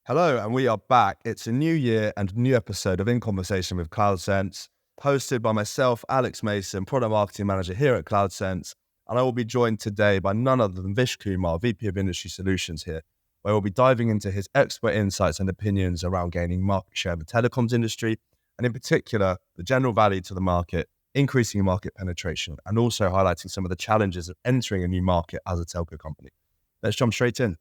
Hello, and we are back. It's a new year and a new episode of In Conversation with CloudSense, hosted by myself, Alex Mason, Product Marketing Manager here at CloudSense. And I will be joined today by none other than Vish Kumar, VP of Industry Solutions here, where we'll be diving into his expert insights and opinions around gaining market share in the telecoms industry, and in particular, the general value to the market, increasing market penetration, and also highlighting some of the challenges of entering a new market as a telco company. Let's jump straight in.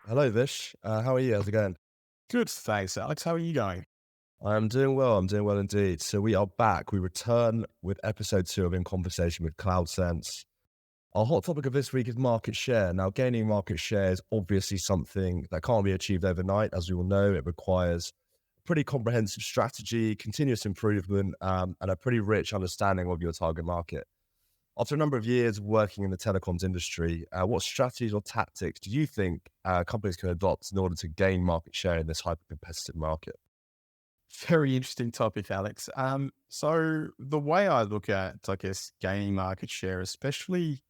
Hello, Vish. How are you? How's it going? Good, thanks, Alex. How are you going? I'm doing well. I'm doing well indeed. So we are back. We return with episode 2 of In Conversation with CloudSense. Our hot topic of this week is market share. Now, gaining market share is obviously something that can't be achieved overnight. As we all know, it requires a pretty comprehensive strategy, continuous improvement, and a pretty rich understanding of your target market. After a number of years working in the telecoms industry, what strategies or tactics do you think companies can adopt in order to gain market share in this hyper-competitive market? Very interesting topic, Alex. So the way I look at, gaining market share, especially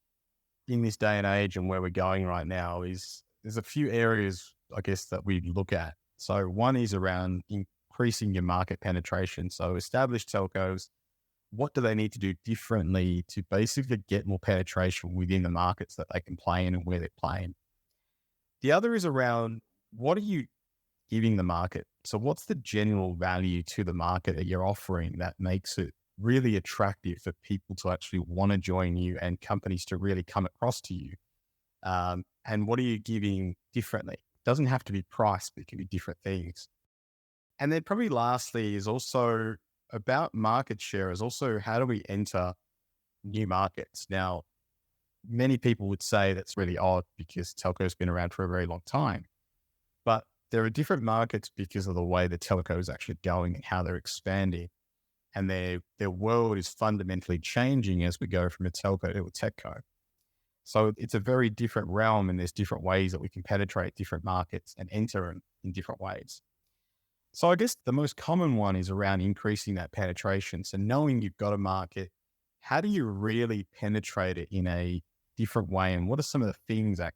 in this day and age and where we're going right now, is there's a few areas, that we look at. So one is around increasing your market penetration. So established telcos, what do they need to do differently to basically get more penetration within the markets that they can play in and where they're playing? The other is around, what are you giving the market? So what's the general value to the market that you're offering that makes it really attractive for people to actually want to join you and companies to really come across to you? And what are you giving differently? It doesn't have to be price, but it can be different things. And then probably lastly is also about market share is also, how do we enter new markets? Now, many people would say that's really odd because telco's been around for a very long time, but there are different markets because of the way the telco is actually going and how they're expanding, and their world is fundamentally changing as we go from a telco to a techco. So it's a very different realm, and there's different ways that we can penetrate different markets and enter in different ways. So I guess the most common one is around increasing that penetration. So knowing you've got a market, how do you really penetrate it in a different way? And what are some of the things that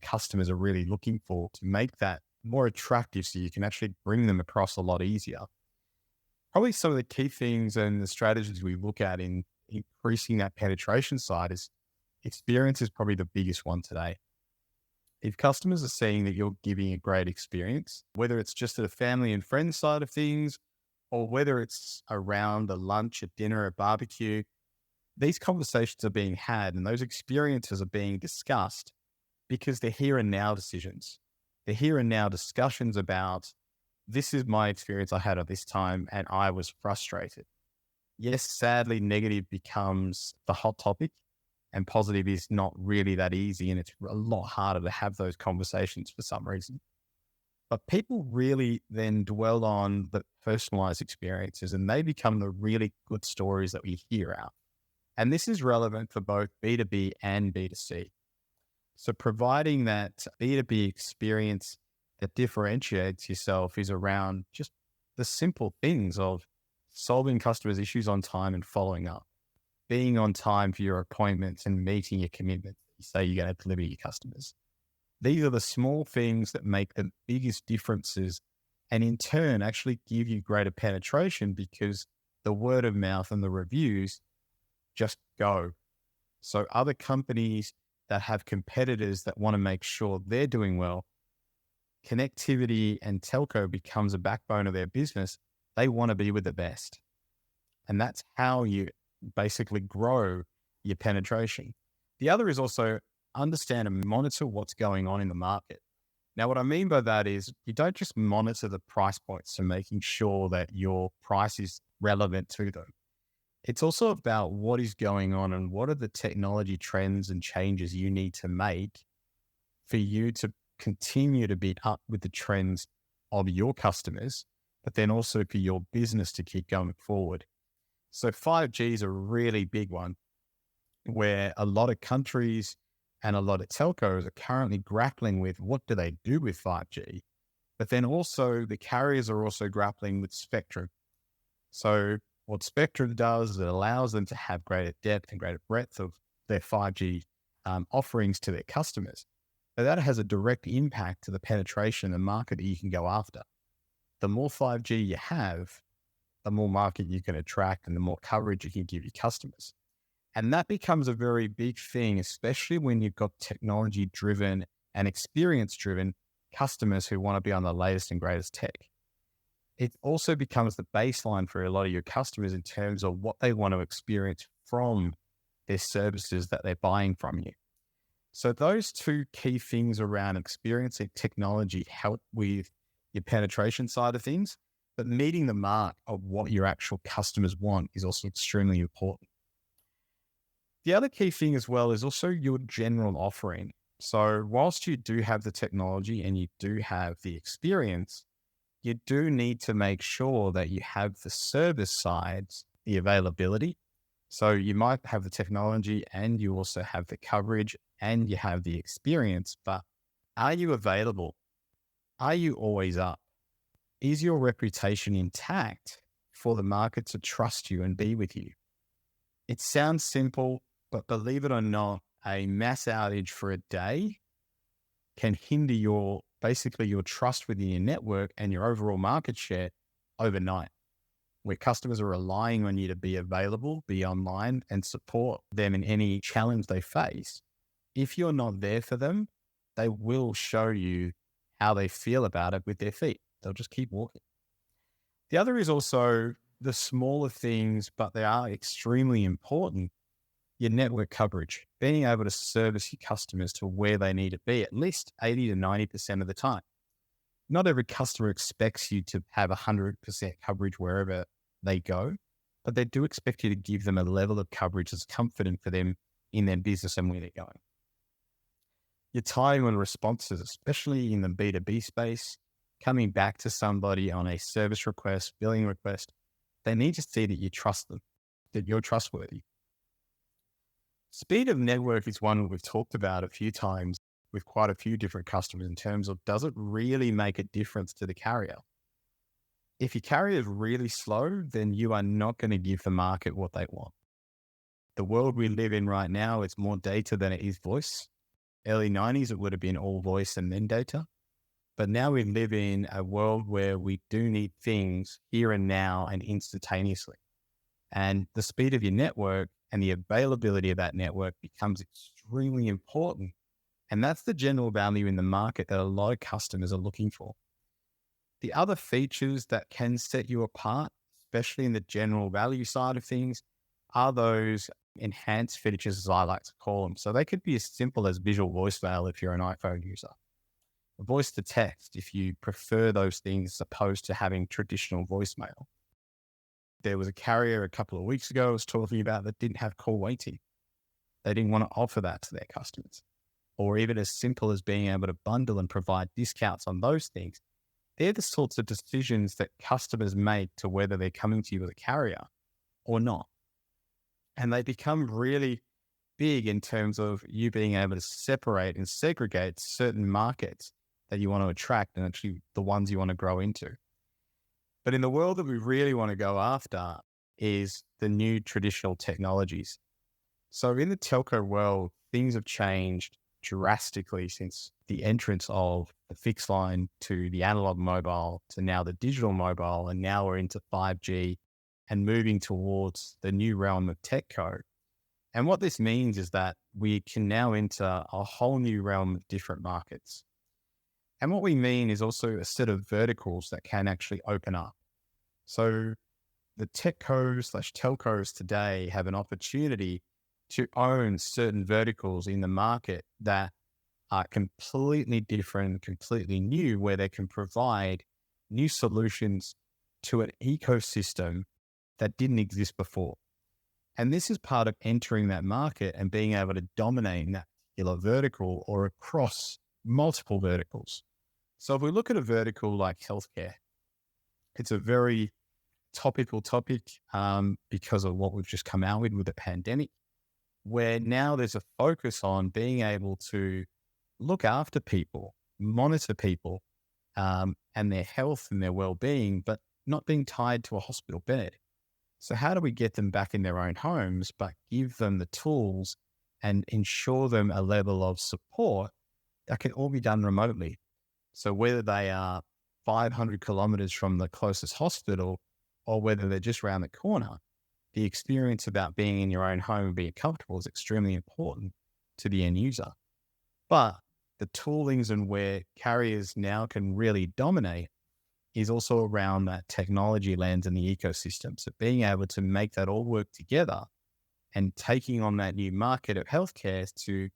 customers are really looking for to make that more attractive so you can actually bring them across a lot easier? Probably some of the key things and the strategies we look at in increasing that penetration side is experience is probably the biggest one today. If customers are seeing that you're giving a great experience, whether it's just at a family and friends side of things, or whether it's around a lunch, a dinner, a barbecue, these conversations are being had and those experiences are being discussed because they're here and now decisions. They're here and now discussions about, this is my experience I had at this time and I was frustrated. Yes, sadly, negative becomes the hot topic, and positive is not really that easy, and it's a lot harder to have those conversations for some reason. But people really then dwell on the personalized experiences, and they become the really good stories that we hear out. And this is relevant for both B2B and B2C. So providing that B2B experience that differentiates yourself is around just the simple things of solving customers' issues on time and following up, being on time for your appointments and meeting your commitments that you say you're going to deliver to your customers. These are the small things that make the biggest differences, and in turn actually give you greater penetration because the word of mouth and the reviews just go. So other companies that have competitors that want to make sure they're doing well, connectivity and telco becomes a backbone of their business. They want to be with the best. And that's how you basically grow your penetration. The other is also understand and monitor what's going on in the market. Now, what I mean by that is you don't just monitor the price points and making sure that your price is relevant to them. It's also about what is going on and what are the technology trends and changes you need to make for you to continue to be up with the trends of your customers, but then also for your business to keep going forward. So 5G is a really big one where a lot of countries and a lot of telcos are currently grappling with what do they do with 5G, but then also the carriers are also grappling with spectrum. So What Spectrum does is it allows them to have greater depth and greater breadth of their 5G offerings to their customers. So that has a direct impact to the penetration and market that you can go after. The more 5G you have, the more market you can attract and the more coverage you can give your customers. And that becomes a very big thing, especially when you've got technology driven and experience driven customers who want to be on the latest and greatest tech. It also becomes the baseline for a lot of your customers in terms of what they want to experience from their services that they're buying from you. So those two key things around experiencing technology help with your penetration side of things, but meeting the mark of what your actual customers want is also extremely important. The other key thing as well is also your general offering. So whilst you do have the technology and you do have the experience, you do need to make sure that you have the service sides, the availability. So you might have the technology and you also have the coverage and you have the experience, but are you available? Are you always up? Is your reputation intact for the market to trust you and be with you? It sounds simple, but believe it or not, a mass outage for a day can hinder your trust within your network and your overall market share overnight, where customers are relying on you to be available, be online, and support them in any challenge they face. If you're not there for them, they will show you how they feel about it with their feet. They'll just keep walking. The other is also the smaller things, but they are extremely important. Your network coverage, being able to service your customers to where they need to be at least 80 to 90% of the time. Not every customer expects you to have 100% coverage wherever they go, but they do expect you to give them a level of coverage that's comforting for them in their business and where they're going. Your time and responses, especially in the B2B space, coming back to somebody on a service request, billing request, they need to see that you trust them, that you're trustworthy. Speed of network is one we've talked about a few times with quite a few different customers in terms of, does it really make a difference to the carrier? If your carrier is really slow, then you are not going to give the market what they want. The world we live in right now, it's more data than it is voice. Early 90s, it would have been all voice and then data. But now we live in a world where we do need things here and now and instantaneously. And the speed of your network and the availability of that network becomes extremely important. And that's the general value in the market that a lot of customers are looking for. The other features that can set you apart, especially in the general value side of things, are those enhanced features, as I like to call them. So they could be as simple as visual voicemail if you're an iPhone user, voice to text if you prefer those things as opposed to having traditional voicemail. There was a carrier a couple of weeks ago I was talking about that didn't have call waiting. They didn't want to offer that to their customers. Or even as simple as being able to bundle and provide discounts on those things. They're the sorts of decisions that customers make to whether they're coming to you with a carrier or not. And they become really big in terms of you being able to separate and segregate certain markets that you want to attract and actually the ones you want to grow into. But in the world that we really want to go after is the new traditional technologies. So in the telco world, things have changed drastically since the entrance of the fixed line to the analog mobile to now the digital mobile, and now we're into 5G and moving towards the new realm of techco. And what this means is that we can now enter a whole new realm of different markets. And what we mean is also a set of verticals that can actually open up. So the techcos/telcos today have an opportunity to own certain verticals in the market that are completely different, completely new, where they can provide new solutions to an ecosystem that didn't exist before. And this is part of entering that market and being able to dominate in that particular vertical or across multiple verticals. So if we look at a vertical like healthcare, it's a very topical topic because of what we've just come out with the pandemic, where now there's a focus on being able to look after people, monitor people and their health and their well-being, but not being tied to a hospital bed. So how do we get them back in their own homes, but give them the tools and ensure them a level of support that can all be done remotely? So whether they are 500 kilometers from the closest hospital or whether they're just around the corner, the experience about being in your own home and being comfortable is extremely important to the end user. But the toolings and where carriers now can really dominate is also around that technology lens and the ecosystem. So being able to make that all work together and taking on that new market of healthcare to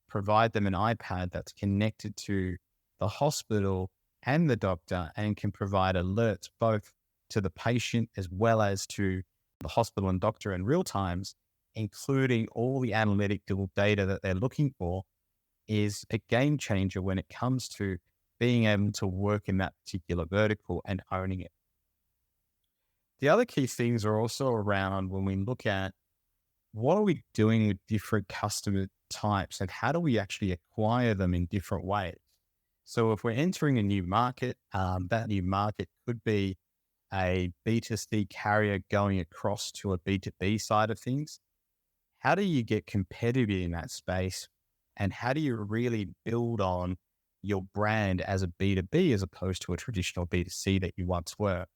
provide them an iPad that's connected to the hospital and the doctor and can provide alerts both to the patient as well as to the hospital and doctor in real times, including all the analytical data that they're looking for, is a game changer when it comes to being able to work in that particular vertical and owning it. The other key things are also around when we look at what are we doing with different customer types and how do we actually acquire them in different ways. So if we're entering a new market, that new market could be a B2C carrier going across to a B2B side of things. How do you get competitive in that space? And how do you really build on your brand as a B2B as opposed to a traditional B2C that you once were?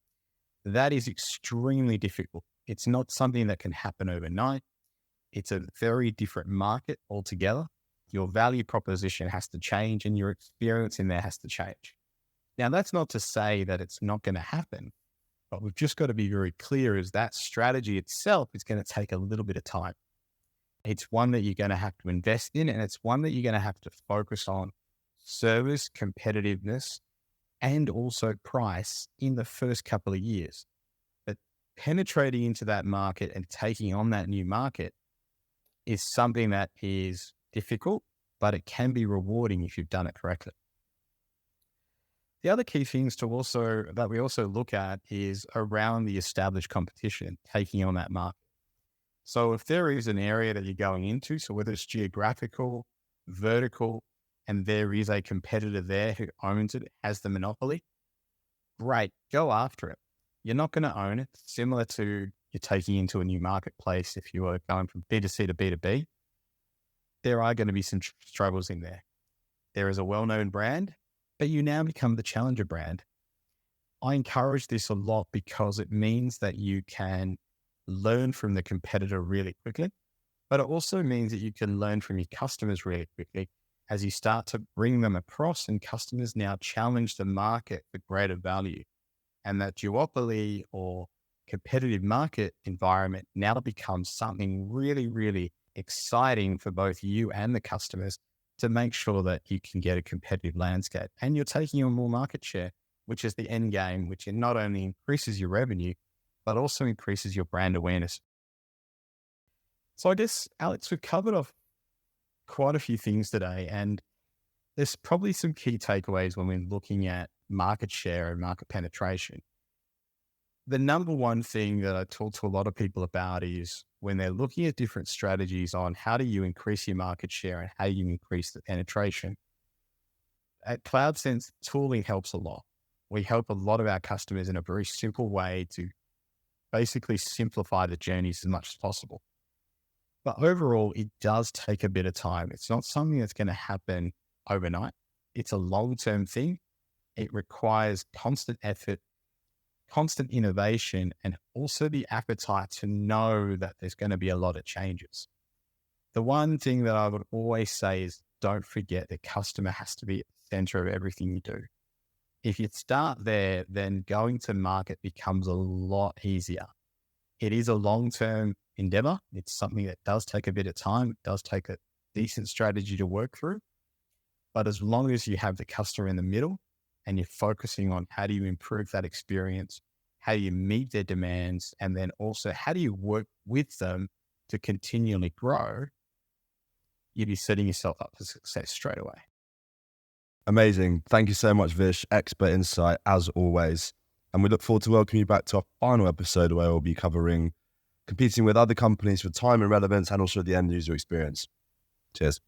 That is extremely difficult. It's not something that can happen overnight. It's a very different market altogether. Your value proposition has to change and your experience in there has to change. Now, that's not to say that it's not going to happen, but we've just got to be very clear is that strategy itself is going to take a little bit of time. It's one that you're going to have to invest in, and it's one that you're going to have to focus on service, competitiveness, and also price in the first couple of years. But penetrating into that market and taking on that new market is something that is difficult, but it can be rewarding if you've done it correctly. The other key things that we also look at is around the established competition, taking on that market. So if there is an area that you're going into, so whether it's geographical, vertical, and there is a competitor there who owns it, has the monopoly, great, go after it. You're not going to own it. Similar to you're taking into a new marketplace if you were going from B2C to B2B, there are going to be some struggles in there. There is a well-known brand, but you now become the challenger brand. I encourage this a lot because it means that you can learn from the competitor really quickly, but it also means that you can learn from your customers really quickly as you start to bring them across and customers now challenge the market for greater value. And that duopoly or competitive market environment now becomes something really, really exciting for both you and the customers to make sure that you can get a competitive landscape and you're taking on more market share, which is the end game, which not only increases your revenue, but also increases your brand awareness. So I guess, Alex, we've covered off quite a few things today, and there's probably some key takeaways when we're looking at market share and market penetration. The number one thing that I talk to a lot of people about is when they're looking at different strategies on how do you increase your market share and how you increase the penetration. At CloudSense, tooling helps a lot. We help a lot of our customers in a very simple way to basically simplify the journeys as much as possible. But overall, it does take a bit of time. It's not something that's going to happen overnight. It's a long-term thing. It requires constant effort, constant innovation, and also the appetite to know that there's going to be a lot of changes. The one thing that I would always say is don't forget the customer has to be at the center of everything you do. If you start there, then going to market becomes a lot easier. It is a long-term endeavor. It's something that does take a bit of time. It does take a decent strategy to work through. But as long as you have the customer in the middle and you're focusing on how do you improve that experience, how do you meet their demands, and then also how do you work with them to continually grow, you'll be setting yourself up for success straight away. Amazing. Thank you so much, Vish. Expert insight, as always. And we look forward to welcoming you back to our final episode where we'll be covering competing with other companies for time and relevance and also the end user experience. Cheers.